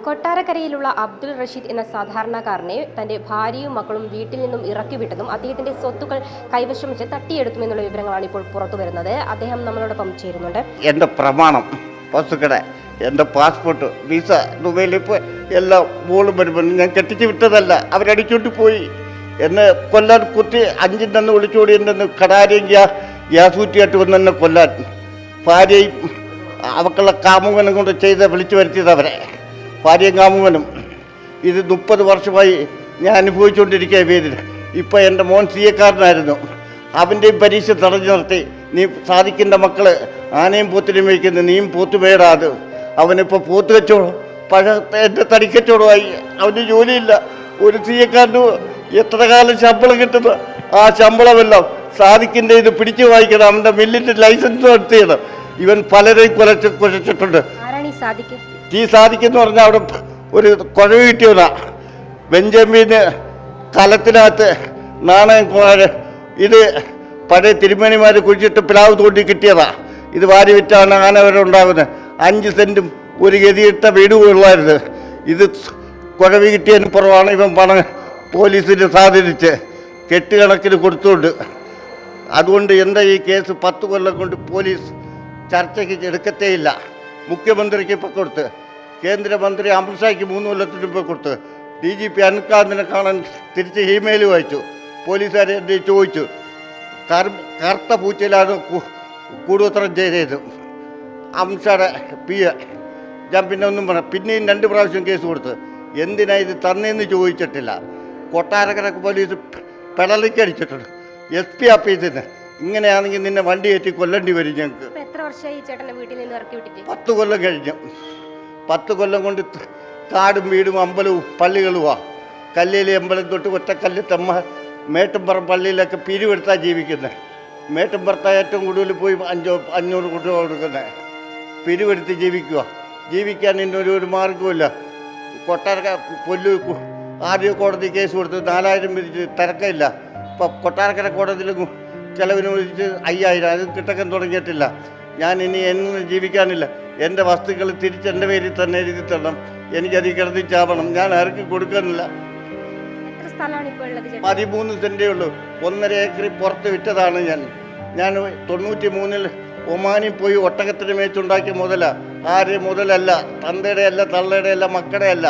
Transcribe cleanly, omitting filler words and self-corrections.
കൊട്ടാരക്കരയിലുള്ള അബ്ദുൾ റഷീദ് എന്ന സാധാരണക്കാരനെ തന്റെ ഭാര്യയും മക്കളും വീട്ടിൽ നിന്നും ഇറക്കിവിട്ടതും അദ്ദേഹത്തിന്റെ സ്വത്തുക്കൾ കൈവശം വെച്ച് തട്ടിയെടുത്തുമെന്നുള്ള വിവരങ്ങളാണ് ഇപ്പോൾ പുറത്തുവരുന്നത്. അദ്ദേഹം നമ്മളോടൊപ്പം ചേരുന്നുണ്ട്. എൻ്റെ പ്രമാണം, വസ്തുക്കളെ, എൻ്റെ പാസ്പോർട്ട്, വിസ, ദുബൈയിൽ ഇപ്പോൾ എല്ലാം മോളും വരുമ്പോൾ ഞാൻ കെട്ടിച്ച് വിട്ടതല്ല, അവരടിച്ചോണ്ട് പോയി. എന്നെ കൊല്ലാൻ കുത്തി 5 നിന്ന് വിളിച്ചോടി എന്നെ കടാരിയും ഗ്യാസൂറ്റിയായിട്ട് വന്ന് എന്നെ കൊല്ലാൻ ഭാര്യയും അവക്കുള്ള കാമുകനും കൊണ്ട് വിളിച്ചു വരുത്തിയത് അവരെ. ഭാര്യയും കാമുകനും ഇത് 30 വർഷമായി ഞാൻ അനുഭവിച്ചുകൊണ്ടിരിക്കുക പേരിൽ. ഇപ്പോൾ എൻ്റെ മോൻ CA-കാരനായിരുന്നു, അവൻ്റെയും പരീക്ഷ തടഞ്ഞു നിർത്തി. നീ സാധിക്കേണ്ട മക്കൾ ആനയും പോത്തിനും വയ്ക്കുന്നു, നീയും പോത്തുമേടാത്. അവനിപ്പോൾ പോത്ത് കച്ചവടം, എൻ്റെ തടിക്കച്ചവടമായി. അവന് ജോലിയില്ല. ഒരു CA-കാരന് എത്ര കാലം ശമ്പളം കിട്ടുന്നു, ആ ശമ്പളമെല്ലാം സാധിക്കിൻ്റെ ഇത് പിടിച്ചു വായിക്കണം. അവൻ്റെ മില്ലിൻ്റെ ലൈസൻസ് എടുത്തിടണം. ഇവൻ പലരെയും കുഴച്ചിട്ടുണ്ട്. ഈ സാധിക്കെന്ന് പറഞ്ഞാൽ അവിടെ ഒരു കുഴവ് കിട്ടിയവനാ. ബെഞ്ചമിന് കലത്തിനകത്ത് നാണയം ഇത് പഴയ തിരുമേനിമാർ കുഴിച്ചിട്ട് പിലാവ് തോണ്ടി കിട്ടിയതാ. ഇത് വാരി വിറ്റാണ് ആന വരെ ഉണ്ടാകുന്നത്. 5 സെൻറ്റും ഒരു ഗതിയിട്ട വീടുകളുള്ളായിരുന്നു. ഇത് കുഴവ് കിട്ടിയതിന് പുറമാണ് ഇവൻ പണം പോലീസിന് സാധിച്ച് കെട്ടുകണക്കിന് കൊടുത്തുകൊണ്ട്. അതുകൊണ്ട് എൻ്റെ ഈ കേസ് 10 കൊല്ലം കൊണ്ട് പോലീസ് ചർച്ചയ്ക്ക് എടുക്കത്തേയില്ല. മുഖ്യമന്ത്രിക്ക് ഇപ്പോൾ കൊടുത്ത്, കേന്ദ്രമന്ത്രി അമിത്ഷായ്ക്ക് 3 കൊല്ലത്തിന് മുമ്പ് കൊടുത്ത്, DGP അനിൽകാന്തിനെ കാണാൻ തിരിച്ച് ഇമെയിൽ വായിച്ചു. പോലീസുകാരെ എന്നെ ചോദിച്ചു, കറുത്ത പൂച്ചയിലാണ് കൂടുത്തരം ചെയ്തത് അമിത്ഷായുടെ PA. ഞാൻ പിന്നെ ഒന്നും പറയാം. പിന്നെയും 2 പ്രാവശ്യം കേസ് കൊടുത്ത്. എന്തിനാ ഇത് തന്നേന്ന് ചോദിച്ചിട്ടില്ല. കൊട്ടാരക്കര പോലീസ് പെടലിക്കടിച്ചിട്ടുണ്ട് SP ആഫീസിന്. ഇങ്ങനെയാണെങ്കിൽ നിന്നെ വണ്ടി കയറ്റി കൊല്ലേണ്ടി വരും ഞങ്ങൾക്ക്. 10 കൊല്ലം കഴിഞ്ഞു. 10 കൊല്ലം കൊണ്ട് കാടും വീടും അമ്പലവും പള്ളികളുമാ. കല്ലേലി അമ്പലം തൊട്ട് ഒറ്റക്കല്ലിത്തമ്മ മേട്ടുംപുറം പള്ളിയിലൊക്കെ പിരിവെടുത്താൽ ജീവിക്കുന്നത്. മേട്ടുംപുറത്താ ഏറ്റവും കൂടുതൽ പോയി 500 രൂപ കൊടുക്കുന്നത്. പിരിവെടുത്ത് ജീവിക്കാൻ ഇന്നൊരു മാർഗവുമില്ല. കൊട്ടാരക്കര ആദ്യ കോടതി കേസ് കൊടുത്ത് 4000 വിധിച്ച് തിരക്കില്ല. ഇപ്പം കൊട്ടാരക്കര കോടതിയിൽ ചിലവിന് വിധിച്ച് 5000. അത് കിട്ടക്കാൻ തുടങ്ങിയിട്ടില്ല. ഞാൻ ഇനി എന്നും ജീവിക്കാനില്ല. എൻ്റെ വസ്തുക്കൾ തിരിച്ച് എൻ്റെ പേരിൽ തന്നെ എഴുതി തരണം. എനിക്കത് കിടന്ന് ചാവണം. ഞാൻ ആർക്കും കൊടുക്കാനില്ല. 13 സെൻറ്റേ ഉള്ളൂ. 1.5 ഏക്കറിൽ പുറത്ത് വിറ്റതാണ് ഞാൻ. 93-ൽ ഒമാനിൽ പോയി ഒട്ടകത്തിന് മേച്ചുണ്ടാക്കിയ മുതല. ആര് മുതലല്ല, തന്തയുടെ അല്ല, തള്ളയുടെ അല്ല, മക്കളുടെ അല്ല.